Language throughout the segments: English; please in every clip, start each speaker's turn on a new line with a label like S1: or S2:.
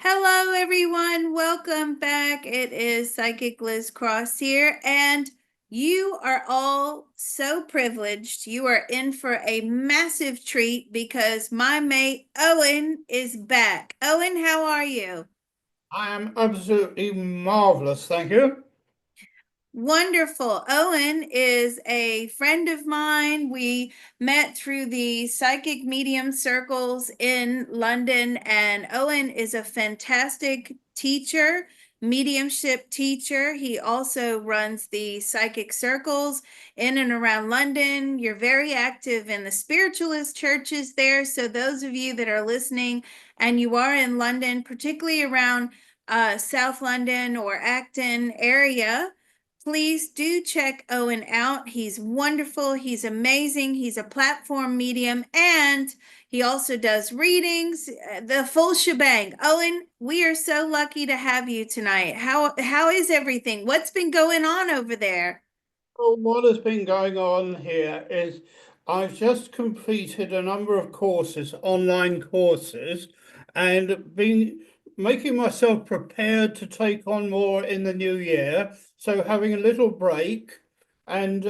S1: Hello, everyone. Welcome back. It is Psychic Liz Cross here, and you are all so privileged. You are in for a massive treat because my mate Owen is back. Owen, how are you?
S2: I am absolutely marvelous, thank you.
S1: Wonderful. Owen is a friend of mine. We met through the psychic medium circles in London, and Owen is a fantastic teacher, mediumship teacher. He also runs the psychic circles in and around London. You're very active in the spiritualist churches there. So, those of you that are listening and you are in London, particularly around South London or Acton area, please do check Owen out. He's wonderful. He's amazing. He's a platform medium and he also does readings, the full shebang. Owen, we are so lucky to have you tonight. How is everything? What's been going on over there?
S2: Well, what has been going on here is I've just completed a number of courses, online courses, and been making myself prepared to take on more in the new year. So having a little break, and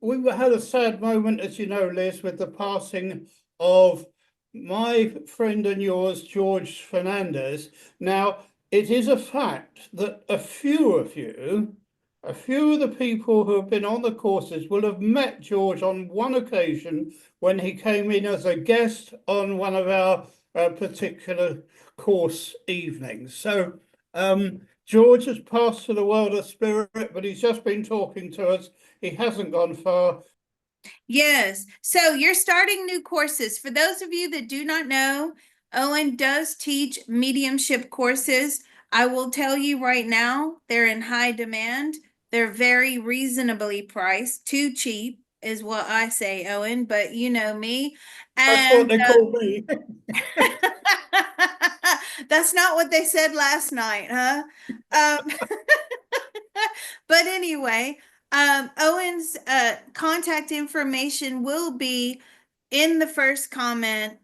S2: had a sad moment, as you know, Liz, with the passing of my friend and yours, George Fernandez. Now, it is a fact that a few of the people who have been on the courses will have met George on one occasion when he came in as a guest on one of our particular course evenings. So George has passed to the world of spirit, but he's just been talking to us. He hasn't gone far.
S1: Yes. So you're starting new courses. For those of you that do not know, Owen does teach mediumship courses. I will tell you right now, they're in high demand. They're very reasonably priced. Too cheap is what I say, Owen, but you know me.
S2: That's what
S1: And
S2: they call me.
S1: that's not what they said last night, huh? Um, but anyway, Owen's contact information will be in the first comment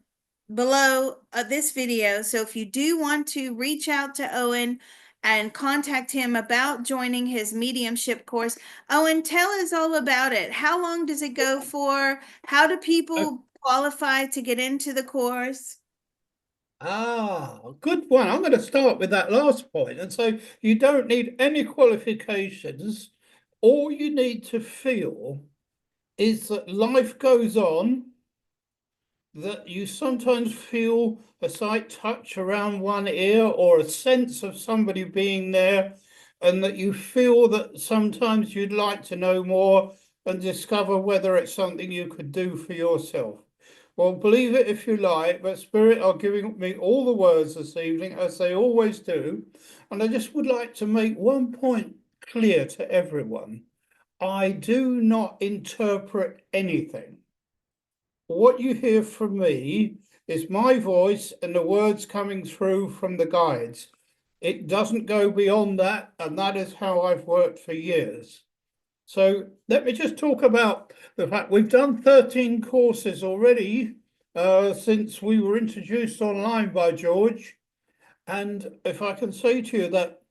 S1: below this video. So if you do want to reach out to Owen and contact him about joining his mediumship course, Owen, tell us all about it. How long does it go for? How do people qualify to get into the course?
S2: Good one. I'm going to start with that last point and say you don't need any qualifications. All you need to feel is that life goes on, that you sometimes feel a slight touch around one ear or a sense of somebody being there, and that you feel that sometimes you'd like to know more and discover whether it's something you could do for yourself. Well, believe it if you like, but Spirit are giving me all the words this evening, as they always do. And I just would like to make one point clear to everyone. I do not interpret anything. What you hear from me is my voice and the words coming through from the guides. It doesn't go beyond that, and that is how I've worked for years. So let me just talk about the fact we've done 13 courses already since we were introduced online by George. And if I can say to you that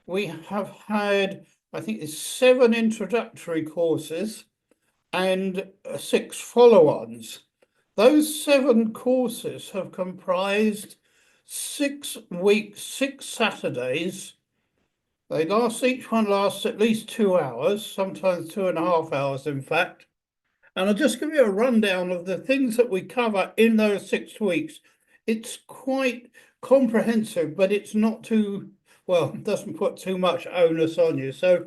S2: we have had, I think it's 7 introductory courses and 6 follow-ons. Those 7 courses have comprised 6 weeks, 6 Saturdays. Each one lasts at least 2 hours, sometimes 2.5 hours, in fact. And I'll just give you a rundown of the things that we cover in those 6 weeks. It's quite comprehensive, but it's not too, well, it doesn't put too much onus on you. So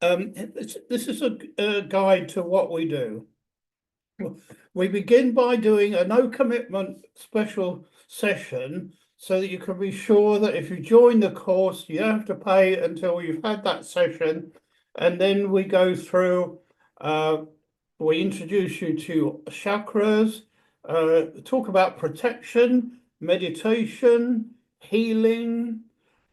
S2: this is a guide to what we do. We begin by doing a no commitment special session so that you can be sure that if you join the course, you don't have to pay until you've had that session. And then we go through, we introduce you to chakras, talk about protection, meditation, healing.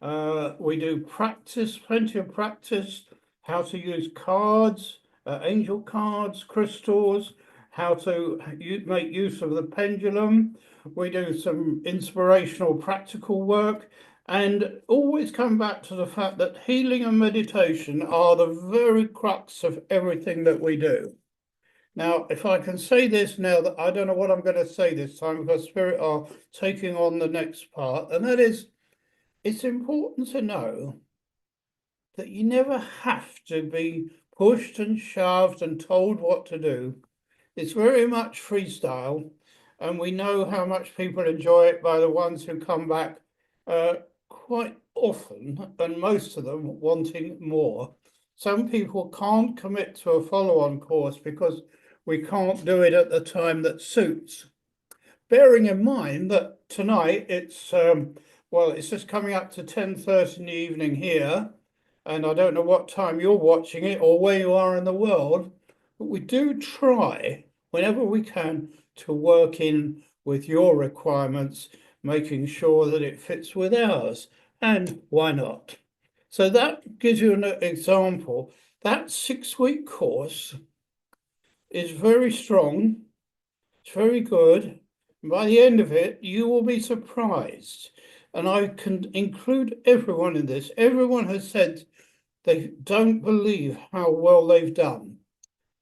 S2: We do practice, plenty of practice, how to use cards, angel cards, crystals, how to make use of the pendulum. We do some inspirational practical work, and always come back to the fact that healing and meditation are the very crux of everything that we do. Now, if I can say this now, that I don't know what I'm going to say this time because Spirit are taking on the next part, and that is, it's important to know that you never have to be pushed and shoved and told what to do. It's very much freestyle, and we know how much people enjoy it by the ones who come back quite often, and most of them wanting more. Some people can't commit to a follow-on course because we can't do it at the time that suits. Bearing in mind that tonight it's well, it's just coming up to 10:30 in the evening here, and I don't know what time you're watching it or where you are in the world, but we do try whenever we can to work in with your requirements, making sure that it fits with ours. And why not? So that gives you an example. That 6-week course is very strong, it's very good. And by the end of it, you will be surprised. And I can include everyone in this. Everyone has said they don't believe how well they've done.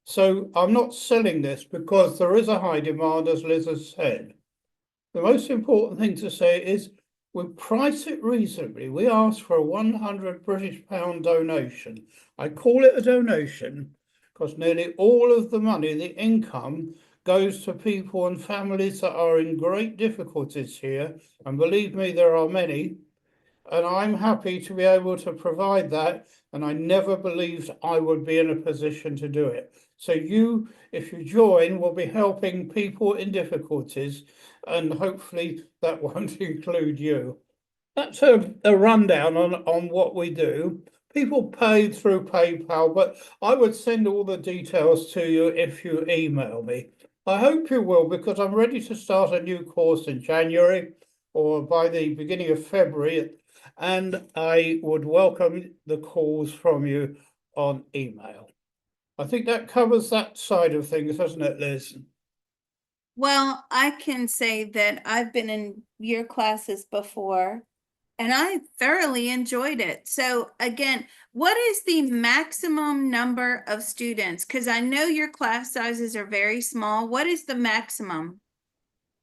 S2: So I'm not selling this because there is a high demand, as Liz has said. The most important thing to say is we price it reasonably. We ask for a 100 British pound donation. I call it a donation because nearly all of the money, the income, goes to people and families that are in great difficulties here. And believe me, there are many. And I'm happy to be able to provide that. And I never believed I would be in a position to do it. So you, if you join, will be helping people in difficulties, and hopefully that won't include you. That's a rundown on what we do. People pay through PayPal, but I would send all the details to you if you email me. I hope you will, because I'm ready to start a new course in January or by the beginning of February, and I would welcome the calls from you on email. I think that covers that side of things, doesn't it, Liz?
S1: Well, I can say that I've been in your classes before and I thoroughly enjoyed it. So again, what is the maximum number of students? Because I know your class sizes are very small. What is the maximum?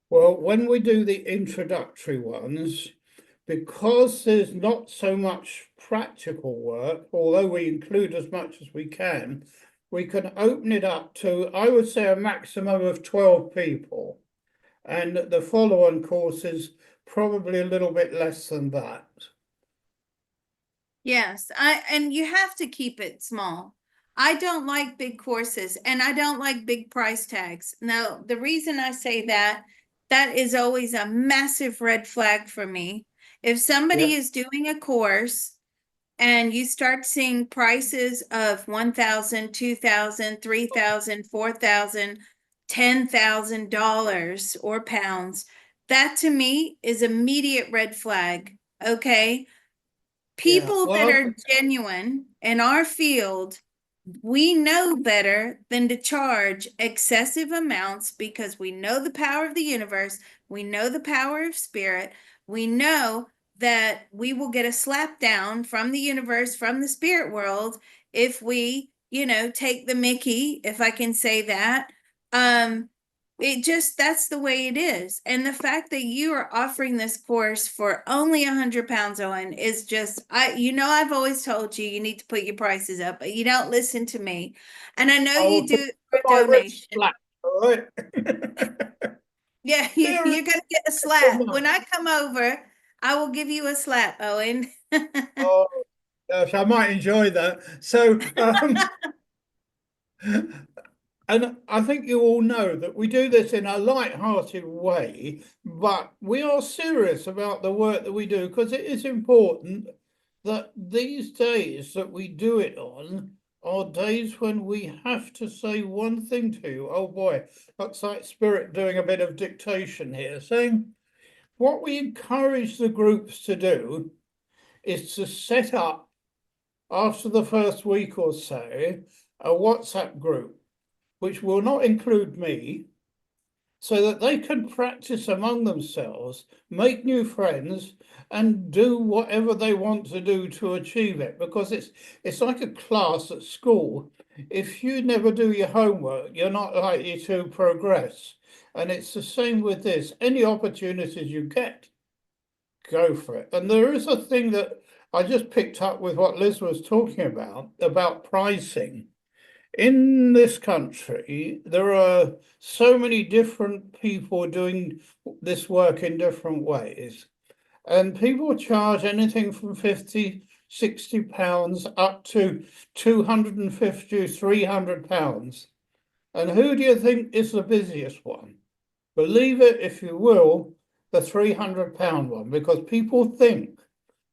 S2: Well, when we do the introductory ones, because there's not so much practical work, although we include as much as we can open it up to, I would say, a maximum of 12 people. And the follow-on course is probably a little bit less than that.
S1: Yes, and you have to keep it small. I don't like big courses and I don't like big price tags. Now, the reason I say that, that is always a massive red flag for me. If somebody
S2: Yeah,
S1: is doing a course and you start seeing prices of 1,000, 2,000, 3,000, 4,000, $10,000 or pounds, that to me is immediate red flag. Okay,
S2: yeah.
S1: people that
S2: Well,
S1: are genuine in our field, we know better than to charge excessive amounts because we know the power of the universe, we know the power of spirit, we know that we will get a slap down from the universe, from the spirit world, if we, take the Mickey, if I can say that. It just, that's the way it is. And the fact that you are offering this course for only 100 pounds, Owen, is just, I've always told you, you need to put your prices up, but you don't listen to me. And I know
S2: I will
S1: you do
S2: keep
S1: it for
S2: my wrist
S1: donation.
S2: flat, all right?
S1: Yeah,
S2: Dear,
S1: you're gonna get a slap. When I come over, I will give you a slap, Owen.
S2: oh gosh, I might enjoy that. So, and I think you all know that we do this in a light-hearted way, but we are serious about the work that we do because it is important that these days that we do it on are days when we have to say one thing to you. Oh boy, looks like Spirit doing a bit of dictation here, saying what we encourage the groups to do is to set up after the first week or so a WhatsApp group, which will not include me, so that they can practice among themselves, make new friends, and do whatever they want to do to achieve it. Because it's like a class at school. If you never do your homework, you're not likely to progress. And it's the same with this. Any opportunities you get, go for it. And there is a thing that I just picked up with what Liz was talking about pricing. In this country, there are so many different people doing this work in different ways. And people charge anything from 50, 60 pounds up to 250, 300 pounds. And who do you think is the busiest one? Believe it if you will, the 300-pound one, because people think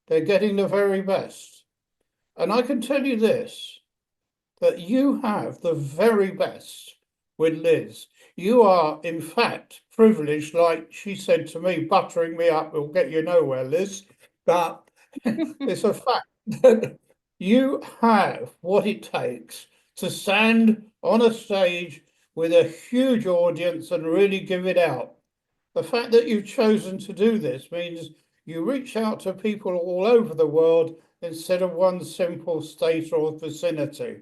S2: they're getting the very best. And I can tell you this, that you have the very best with Liz. You are, in fact, privileged, like she said to me, buttering me up will get you nowhere, Liz. But it's a fact that you have what it takes to stand on a stage with a huge audience and really give it out. The fact that you've chosen to do this means you reach out to people all over the world instead of one simple state or vicinity.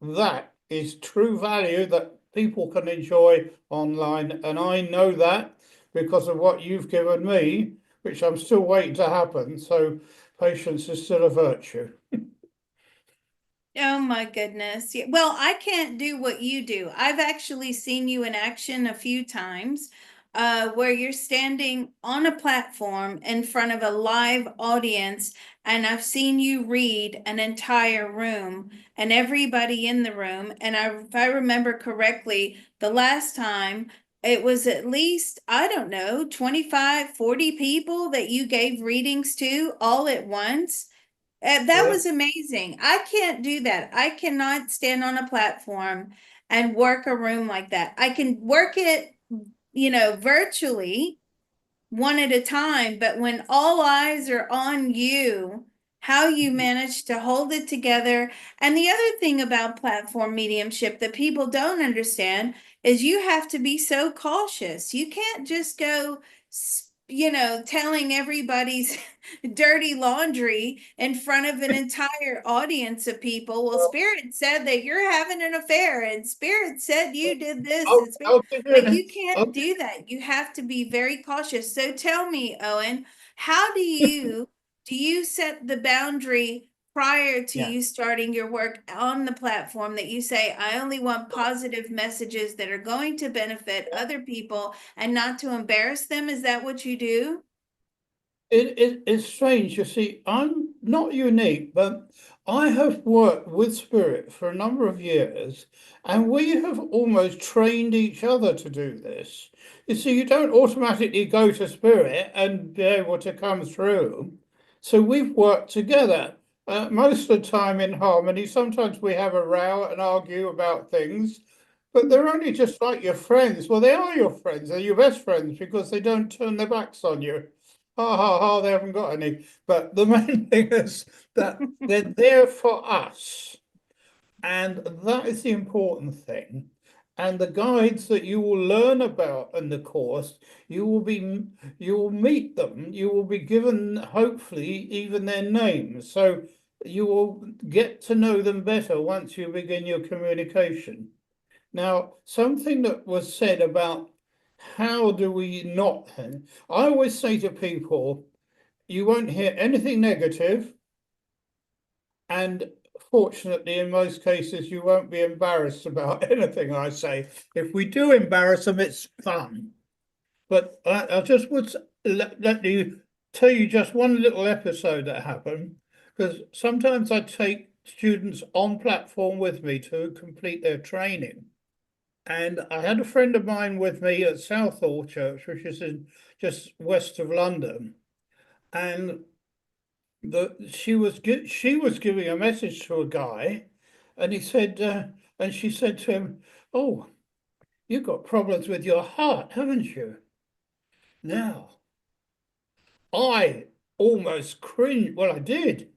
S2: That is true value that people can enjoy online. And I know that because of what you've given me, which I'm still waiting to happen. So patience is still a virtue.
S1: Oh my goodness. Yeah, well, I can't do what you do. I've actually seen you in action a few times, where you're standing on a platform in front of a live audience, and I've seen you read an entire room and everybody in the room. And if I remember correctly, the last time it was at least, I don't know, 25, 40 people that you gave readings to all at once. That
S2: Yeah.
S1: was amazing. I can't do that. I cannot stand on a platform and work a room like that. I can work it, virtually, one at a time, but when all eyes are on you, how you manage to hold it together. And the other thing about platform mediumship that people don't understand is you have to be so cautious. You can't just go, telling everybody's dirty laundry in front of an entire audience of people. Well,
S2: Well,
S1: Spirit said that you're having an affair, and Spirit said you did this,
S2: I'll,
S1: and Spirit,
S2: I'll give you
S1: like,
S2: an,
S1: you can't
S2: I'll,
S1: do that. You have to be very cautious. So tell me, Owen, how do you set the boundary prior to
S2: yeah.
S1: you starting your work on the platform that you say, I only want positive messages that are going to benefit other people and not to embarrass them? Is that what you do?
S2: It's strange. You see, I'm not unique, but I have worked with Spirit for a number of years, and we have almost trained each other to do this. You see, you don't automatically go to Spirit and be able to come through. So we've worked together, most of the time in harmony. Sometimes we have a row and argue about things, but they're only just like your friends. Well, they are your friends. They're your best friends because they don't turn their backs on you. Ha ha ha, they haven't got any. But the main thing is that they're there for us. And that is the important thing. And the guides that you will learn about in the course, you will meet them, you will be given hopefully even their names. So you will get to know them better once you begin your communication. Now, something that was said about how do we not, I always say to people, you won't hear anything negative, and fortunately, in most cases, you won't be embarrassed about anything I say. If we do embarrass them, it's fun. But I just would let you tell you just one little episode that happened, because sometimes I take students on platform with me to complete their training. And I had a friend of mine with me at Southall Church, which is in just west of London. And she was giving a message to a guy, and he said, and she said to him, "Oh, you've got problems with your heart, haven't you?" Now, I almost cringed. Well, I did.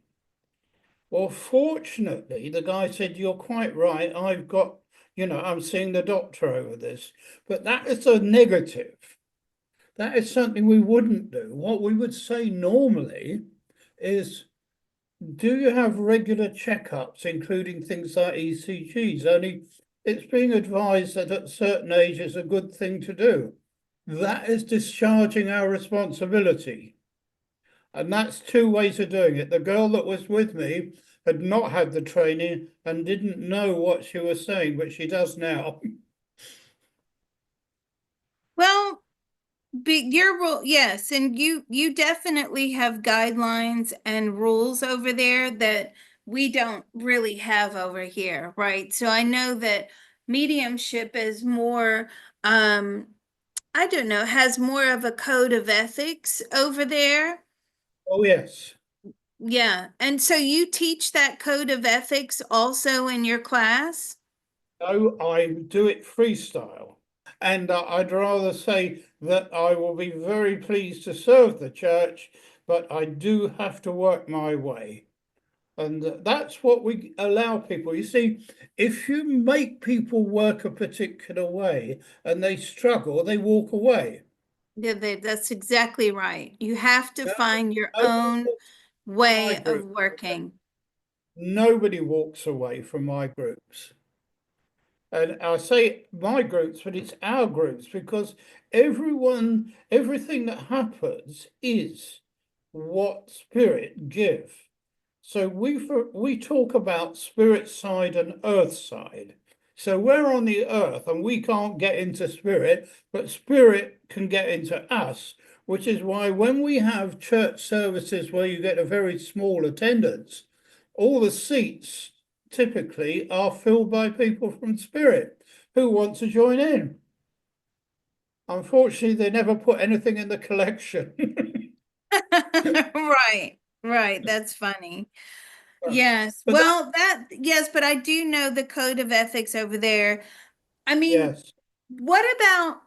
S2: Well, fortunately, the guy said, "You're quite right. I've got I'm seeing the doctor over this. But that is a negative. That is something we wouldn't do. What we would say normally is, do you have regular checkups, including things like ECGs? Only it's being advised that at a certain age is a good thing to do. That is discharging our responsibility. And that's two ways of doing it. The girl that was with me had not had the training and didn't know what she was saying, but she does now.
S1: Well, your rule, yes, and you definitely have guidelines and rules over there that we don't really have over here, right? So I know that mediumship is more, I don't know, has more of a code of ethics over there.
S2: Oh, yes.
S1: Yeah. And so you teach that code of ethics also in your class?
S2: No, I do it freestyle. And I'd rather say that I will be very pleased to serve the church, but I do have to work my way. And that's what we allow people. You see, if you make people work a particular way and they struggle, they walk away.
S1: Yeah, that's exactly right. You have to
S2: No,
S1: find your
S2: nobody
S1: own
S2: walks from my
S1: way of
S2: group.
S1: working.
S2: Nobody walks away from my groups. And I say my groups, but it's our groups because everything that happens is what spirit give. So we talk about spirit side and earth side. So we're on the earth and we can't get into spirit, but spirit can get into us, which is why when we have church services where you get a very small attendance, all the seats typically are filled by people from spirit who want to join in. Unfortunately, they never put anything in the collection.
S1: Right, right. That's funny. Yes.
S2: But that,
S1: Well, yes, but I do know the code of ethics over there. I mean,
S2: yes.
S1: what about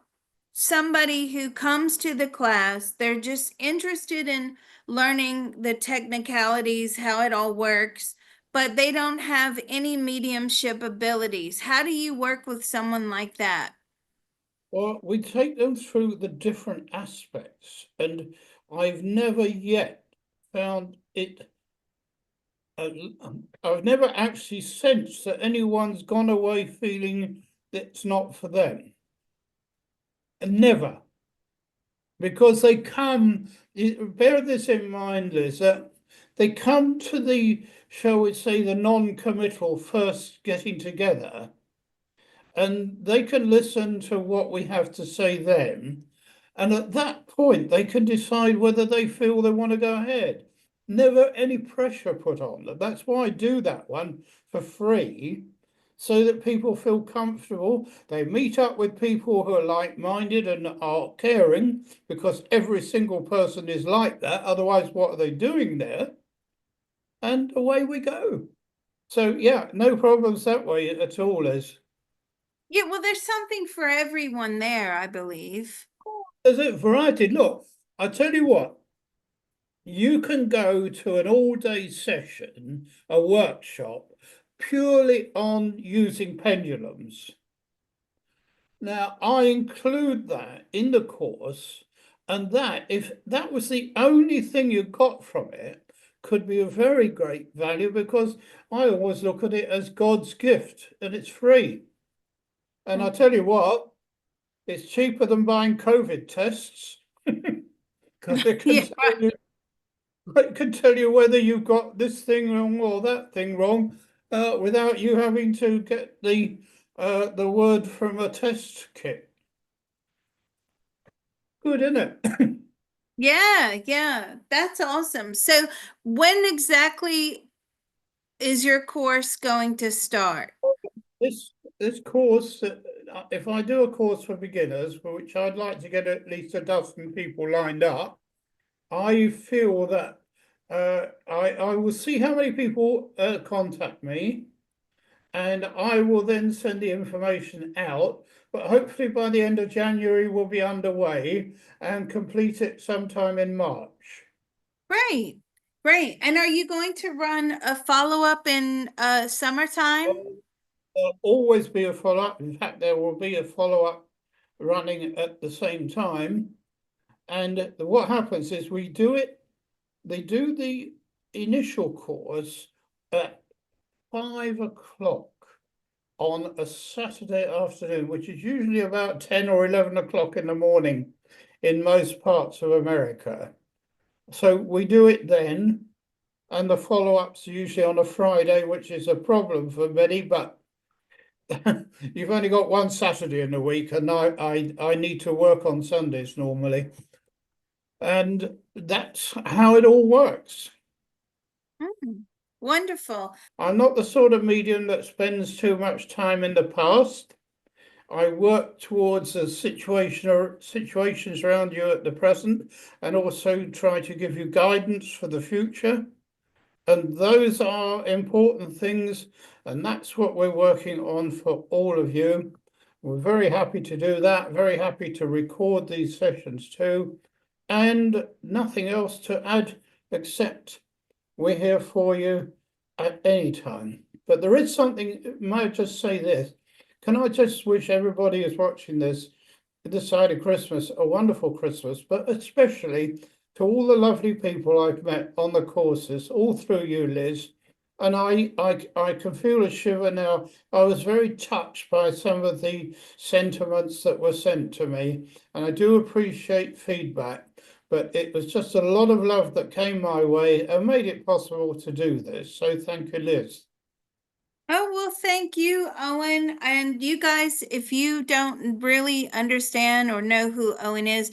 S1: somebody who comes to the class? They're just interested in learning the technicalities, how it all works, but they don't have any mediumship abilities. How do you work with someone like that?
S2: Well, we take them through the different aspects, and I've never yet found it. I've never actually sensed that anyone's gone away feeling that's not for them. And never, because they come. Bear this in mind, Liz, that they come to the, shall we say, the non-committal first getting together and they can listen to what we have to say then. And at that point, they can decide whether they feel they want to go ahead. Never any pressure put on them. That's why I do that one for free, so that people feel comfortable. They meet up with people who are like-minded and are caring, because every single person is like that. Otherwise, what are they doing there? And away we go. So yeah, no problems that way at all, Liz.
S1: Yeah, well, there's something for everyone there, I believe.
S2: There's a variety. Look, I tell you what, you can go to an all-day session, a workshop, purely on using pendulums. Now, I include that in the course, and that, if that was the only thing you got from it, could be of very great value because I always look at it as God's gift and it's free. And I tell you what, it's cheaper than buying COVID tests because it can
S1: Yeah,
S2: tell you. It can tell you whether you've got this thing wrong or that thing wrong, without you having to get the word from a test kit. Good, isn't it?
S1: yeah, yeah. That's awesome. So, when exactly is your course going to start?
S2: This this course, if I do a course for beginners, for which I'd like to get at least a dozen people lined up, I feel that I will see how many people contact me. And I will then send the information out. But hopefully by the end of January, we'll be underway and complete it sometime in March.
S1: Great, great. And are you going to run a follow-up in summertime?
S2: There'll always be a follow-up. In fact, there will be a follow-up running at the same time. And what happens is they do the initial course at 5 o'clock on a Saturday afternoon, which is usually about 10 or 11 o'clock in the morning in most parts of America. So we do it then, and the follow-up's usually on a Friday, which is a problem for many, but you've only got one Saturday in the week, and I need to work on Sundays normally. And that's how it all works.
S1: Mm, wonderful.
S2: I'm not the sort of medium that spends too much time in the past. I work towards a situation or situations around you at the present, and also try to give you guidance for the future. And those are important things, and that's what we're working on for all of you. We're very happy to do that, very happy to record these sessions too, and nothing else to add except we're here for you at any time. But there is something, may I just say this? Can I just wish everybody who's watching this side of Christmas a wonderful Christmas, but especially to all the lovely people I've met on the courses, all through you, Liz. And I can feel a shiver now. I was very touched by some of the sentiments that were sent to me, and I do appreciate feedback. But it was just a lot of love that came my way and made it possible to do this. So thank you, Liz.
S1: Oh, well, thank you, Owen. And you guys, if you don't really understand or know who Owen is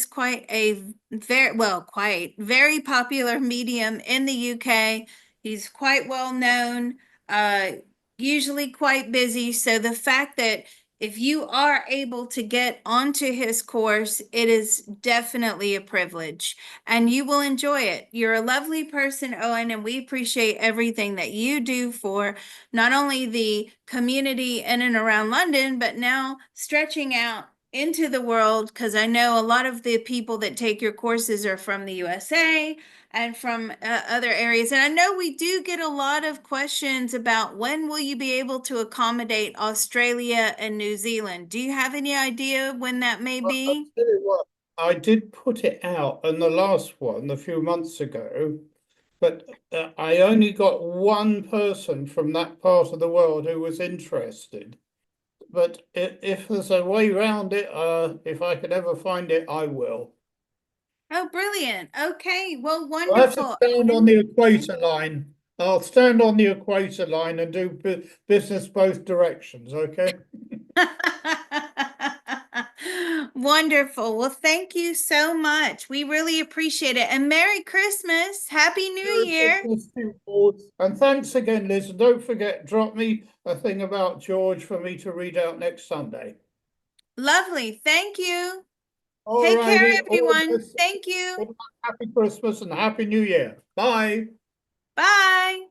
S1: quite a very popular medium in the UK. He's quite well known, uh, usually quite busy. So the fact that if you are able to get onto his course, it is definitely a privilege and you will enjoy it. You're a lovely person, Owen, and we appreciate everything that you do for not only the community in and around London, but now stretching out into the world, because I know a lot of the people that take your courses are from the USA and from other areas. And I know we do get a lot of questions about when will you be able to accommodate Australia and New Zealand? Do you have any idea when that may
S2: Well, I'll
S1: be?
S2: tell you what, I did put it out in the last one a few months ago, but I only got one person from that part of the world who was interested. But if there's a way around it, if I could ever find it, I will.
S1: Oh, brilliant. Okay, well,
S2: I'll have to
S1: wonderful.
S2: stand on the equator line. I'll stand on the equator line and do business both directions, okay?
S1: Wonderful. Well, thank you so much. We really appreciate it. And Merry Christmas. Happy New
S2: Merry
S1: Year.
S2: Christmas to you all. And thanks again, Liz. And don't forget, drop me a thing about George for me to read out next Sunday.
S1: Lovely. Thank you.
S2: All
S1: Take care,
S2: righty. All the
S1: everyone.
S2: best.
S1: Thank you.
S2: Happy Christmas and Happy New Year. Bye.
S1: Bye.